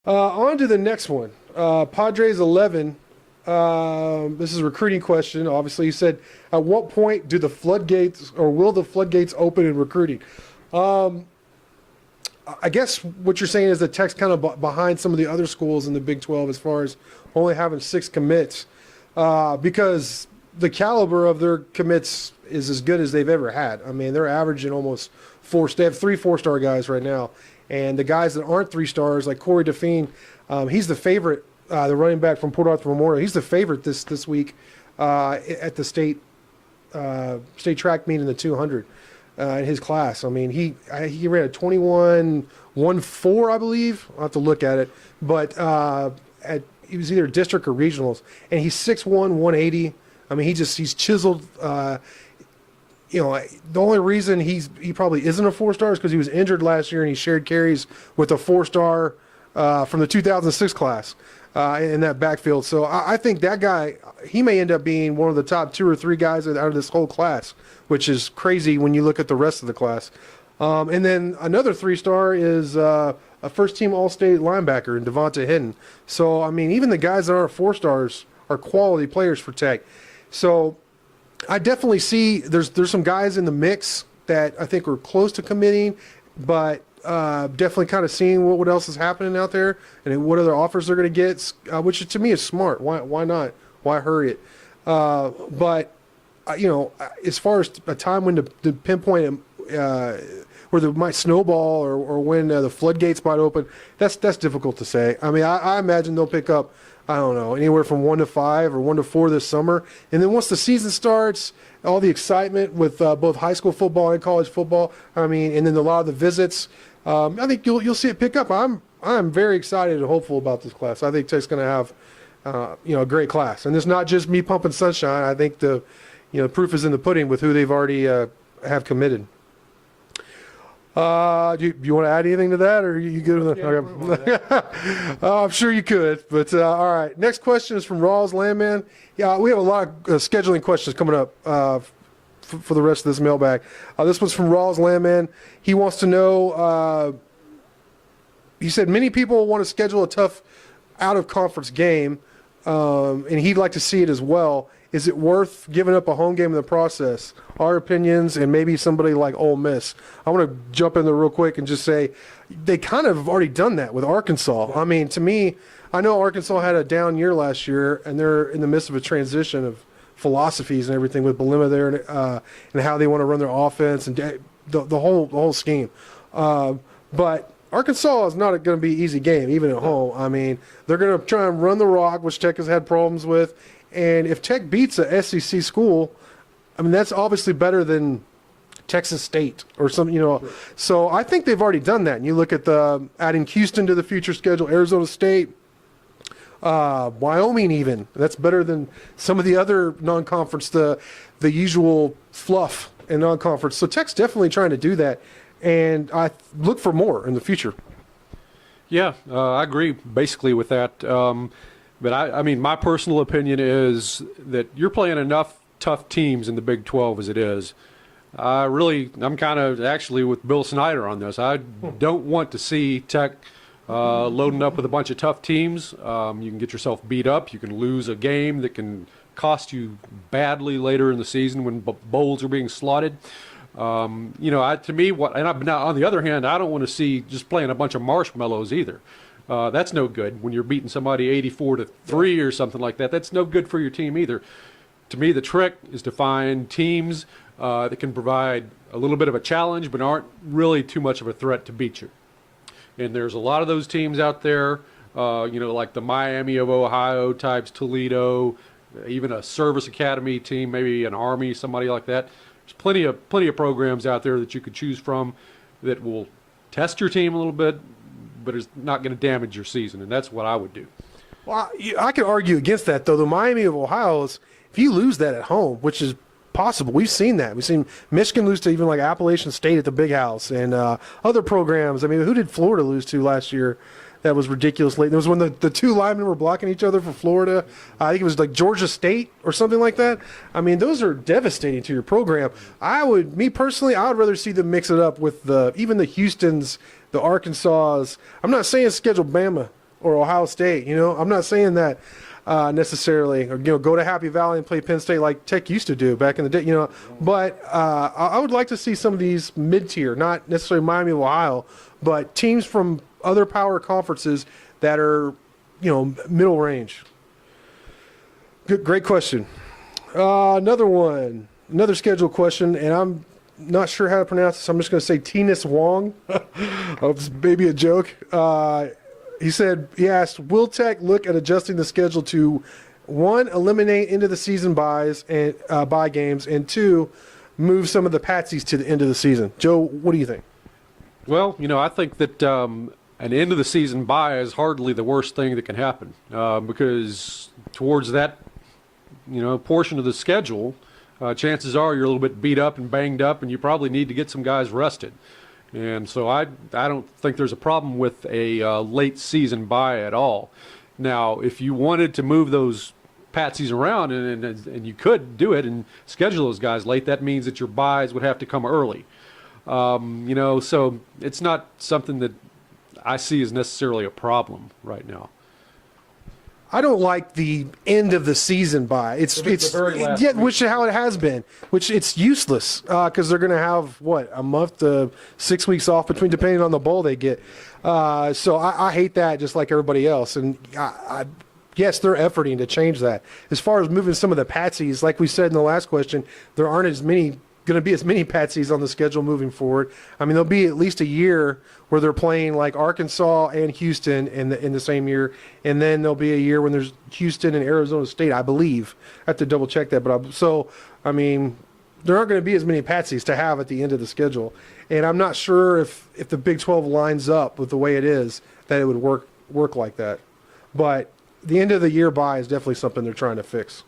On to the next one. Padres 11. This is a recruiting question. Obviously, you said, at what point do the floodgates or will the floodgates open in recruiting? I guess what you're saying is that Tech's kind of behind some of the other schools in the Big 12 as far as only having 6 commits, because the caliber of their commits is as good as they've ever had. I mean, they're averaging almost 4. They have 3 4-star guys right now, and the guys that aren't 3 stars, like Corey DeFeen, he's the favorite. The running back from Port Arthur Memorial, he's the favorite this week at the state track meet in the 200 in his class. I mean, he ran a 21.14, I believe. I'll have to look at it, but he was either district or regionals, and he's 6'1", 180. I mean, he's chiseled. The only reason he probably isn't a 4-star is because he was injured last year and he shared carries with a 4-star from the 2006 class in that backfield. So I think that guy, he may end up being one of the top 2 or 3 guys out of this whole class, which is crazy when you look at the rest of the class. And then another 3-star is a first-team All-State linebacker in Devonta Hinton. So, I mean, even the guys that aren't 4-stars are quality players for Tech. So I definitely see there's some guys in the mix that I think are close to committing, but definitely kind of seeing what else is happening out there and what other offers they're going to get, which to me is smart. Why not? Why hurry it? But as far as a time when to pinpoint where they might snowball or when the floodgates might open, that's difficult to say. I mean, I imagine they'll pick up, I don't know, anywhere from 1 to 5 or 1 to 4 this summer. And then once the season starts, all the excitement with both high school football and college football, I mean, and then a lot of the visits, I think you'll see it pick up. I'm very excited and hopeful about this class. I think Tech's going to have a great class. And it's not just me pumping sunshine. I think the proof is in the pudding with who they've already have committed. Do you want to add anything to that, or are you good with it? Okay. I'm sure you could, but all right. Next question is from Rawls Landman. Yeah, we have a lot of scheduling questions coming up for the rest of this mailbag. This one's from Rawls Landman. He wants to know, he said, many people want to schedule a tough out-of-conference game, and he'd like to see it as well. Is it worth giving up a home game in the process? Our opinions and maybe somebody like Ole Miss. I want to jump in there real quick and just say they kind of have already done that with Arkansas. I mean, to me, I know Arkansas had a down year last year, and they're in the midst of a transition of philosophies and everything with Belima there and how they want to run their offense and the whole scheme. But Arkansas is not going to be an easy game, even at home. I mean, they're going to try and run the rock, which Tech has had problems with. And if Tech beats a SEC school, I mean, that's obviously better than Texas State or something, Sure. So I think they've already done that. And you look at adding Houston to the future schedule, Arizona State, Wyoming even. That's better than some of the other non-conference, the usual fluff in non-conference. So Tech's definitely trying to do that. And I look for more in the future. Yeah, I agree basically with that. But I mean, my personal opinion is that you're playing enough tough teams in the Big 12 as it is. I'm kind of actually with Bill Snyder on this. I don't want to see Tech loading up with a bunch of tough teams. You can get yourself beat up. You can lose a game that can cost you badly later in the season when bowls are being slotted. To me, now on the other hand, I don't want to see just playing a bunch of marshmallows either. That's no good when you're beating somebody 84-3 or something like that. That's no good for your team either. To me, the trick is to find teams that can provide a little bit of a challenge but aren't really too much of a threat to beat you. And there's a lot of those teams out there, like the Miami of Ohio types, Toledo, even a service academy team, maybe an Army, somebody like that. There's plenty of programs out there that you could choose from that will test your team a little bit, but it's not going to damage your season, and that's what I would do. Well, I could argue against that, though. The Miami of Ohio is, if you lose that at home, which is possible, we've seen that. We've seen Michigan lose to even like Appalachian State at the Big House and other programs. I mean, who did Florida lose to last year? That was ridiculous late. It was when the two linemen were blocking each other for Florida. I think it was like Georgia State or something like that. I mean, those are devastating to your program. Me personally, I would rather see them mix it up with even the Houstons, the Arkansas. I'm not saying schedule Bama or Ohio State. I'm not saying that necessarily, or go to Happy Valley and play Penn State like Tech used to do back in the day. But I would like to see some of these mid-tier, not necessarily Miami of Ohio, but teams from other power conferences that are middle range. Great question. Another schedule question, and I'm not sure how to pronounce this. I'm just going to say Tinis Wong. It's maybe a joke. He asked, will Tech look at adjusting the schedule to, 1, eliminate end of the season buys and buy games, and 2, move some of the patsies to the end of the season? Joe, what do you think? Well, I think that an end of the season bye is hardly the worst thing that can happen, because towards that portion of the schedule, chances are you're a little bit beat up and banged up, and you probably need to get some guys rested. And so I don't think there's a problem with a late season bye at all. Now, if you wanted to move those patsies around and you could do it and schedule those guys late, that means that your buys would have to come early. So it's not something that I see as necessarily a problem right now. I don't like the end of the season bye. It's very last yeah, week. which is how it has been. Which it's useless because they're going to have a month to 6 weeks off between, depending on the bowl they get. So I hate that, just like everybody else. And yes, they're efforting to change that. As far as moving some of the patsies, like we said in the last question, there aren't going to be as many patsies on the schedule moving forward. I mean, there'll be at least a year where they're playing like Arkansas and Houston in the same year, and then there'll be a year when there's Houston and Arizona State, I believe. I have to double check that, but there aren't going to be as many patsies to have at the end of the schedule, and I'm not sure if the Big 12 lines up with the way it is that it would work like that. But the end of the year bye is definitely something they're trying to fix.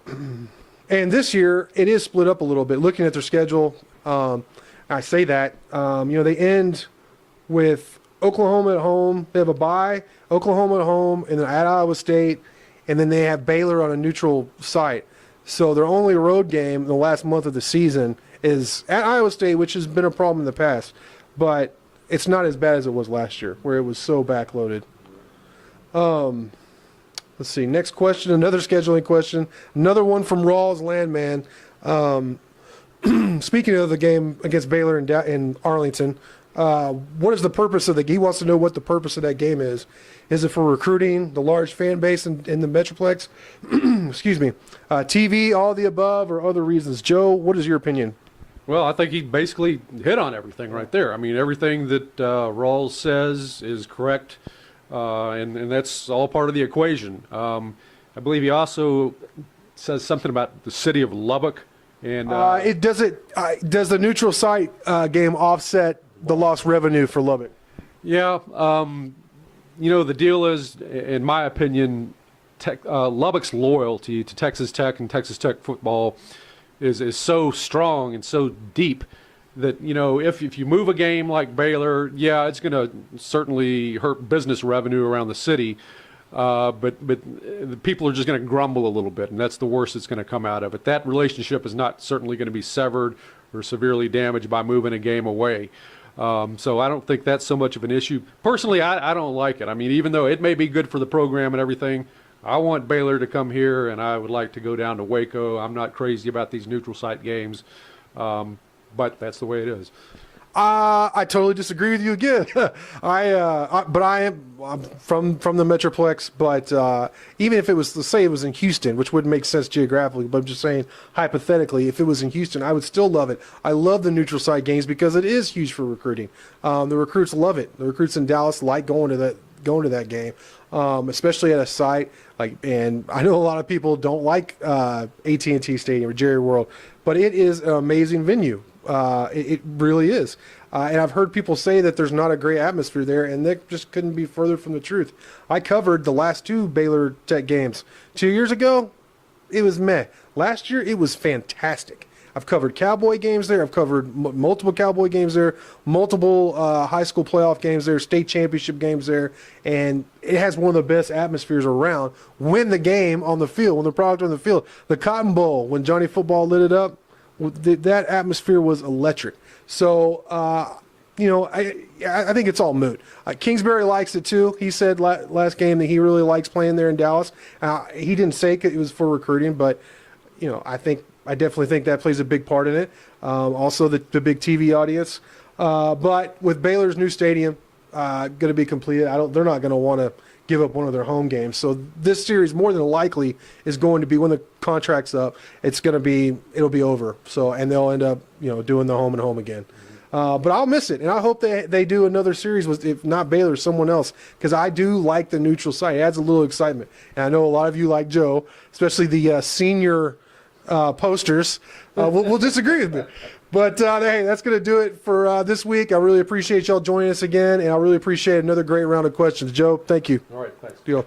And this year, it is split up a little bit. Looking at their schedule, I say that, they end with Oklahoma at home. They have a bye, Oklahoma at home, and then at Iowa State, and then they have Baylor on a neutral site. So their only road game in the last month of the season is at Iowa State, which has been a problem in the past. But it's not as bad as it was last year, where it was so backloaded. Let's see. Next question, another scheduling question. Another one from Rawls Landman. Speaking of the game against Baylor in Arlington, what is the purpose of the game? He wants to know what the purpose of that game is. Is it for recruiting the large fan base in the Metroplex? Excuse me. TV, all of the above, or other reasons? Joe, what is your opinion? Well, I think he basically hit on everything right there. I mean, everything that Rawls says is correct. And that's all part of the equation. I believe he also says something about the city of Lubbock. And does the neutral site game offset the lost revenue for Lubbock? Yeah. The deal is, in my opinion, Lubbock's loyalty to Texas Tech and Texas Tech football is so strong and so deep that, if you move a game like Baylor, yeah, it's going to certainly hurt business revenue around the city, but the people are just going to grumble a little bit, and that's the worst that's going to come out of it. That relationship is not certainly going to be severed or severely damaged by moving a game away. So I don't think that's so much of an issue. Personally, I don't like it. I mean, even though it may be good for the program and everything, I want Baylor to come here, and I would like to go down to Waco. I'm not crazy about these neutral site games. But that's the way it is. I totally disagree with you again. I'm from the Metroplex, but even if it was, let's say it was in Houston, which wouldn't make sense geographically, but I'm just saying hypothetically, if it was in Houston, I would still love it. I love the neutral site games because it is huge for recruiting. The recruits love it. The recruits in Dallas like going to that game, especially at a site and I know a lot of people don't like AT&T Stadium or Jerry World, but it is an amazing venue. It really is. And I've heard people say that there's not a great atmosphere there, and that just couldn't be further from the truth. I covered the last 2 Baylor Tech games. 2 years ago, it was meh. Last year, it was fantastic. I've covered Cowboy games there. I've covered multiple Cowboy games there, multiple high school playoff games there, state championship games there, and it has one of the best atmospheres around when the game on the field, when the product on the field. The Cotton Bowl, when Johnny Football lit it up, that atmosphere was electric. So I think it's all moot. Kingsbury likes it too. He said last game that he really likes playing there in Dallas. He didn't say it was for recruiting, but I definitely think that plays a big part in it. Also, the big TV audience. But with Baylor's new stadium going to be completed, they're not going to want to give up one of their home games. So this series, more than likely, is going to be when the contract's up. It'll be over. So and they'll end up doing the home and home again. But I'll miss it, and I hope they do another series with, if not Baylor, someone else, because I do like the neutral site. It adds a little excitement. And I know a lot of you like Joe, especially the senior posters. Will disagree with me. But hey, that's going to do it for this week. I really appreciate y'all joining us again, and I really appreciate another great round of questions. Joe, thank you. All right, thanks. Deal.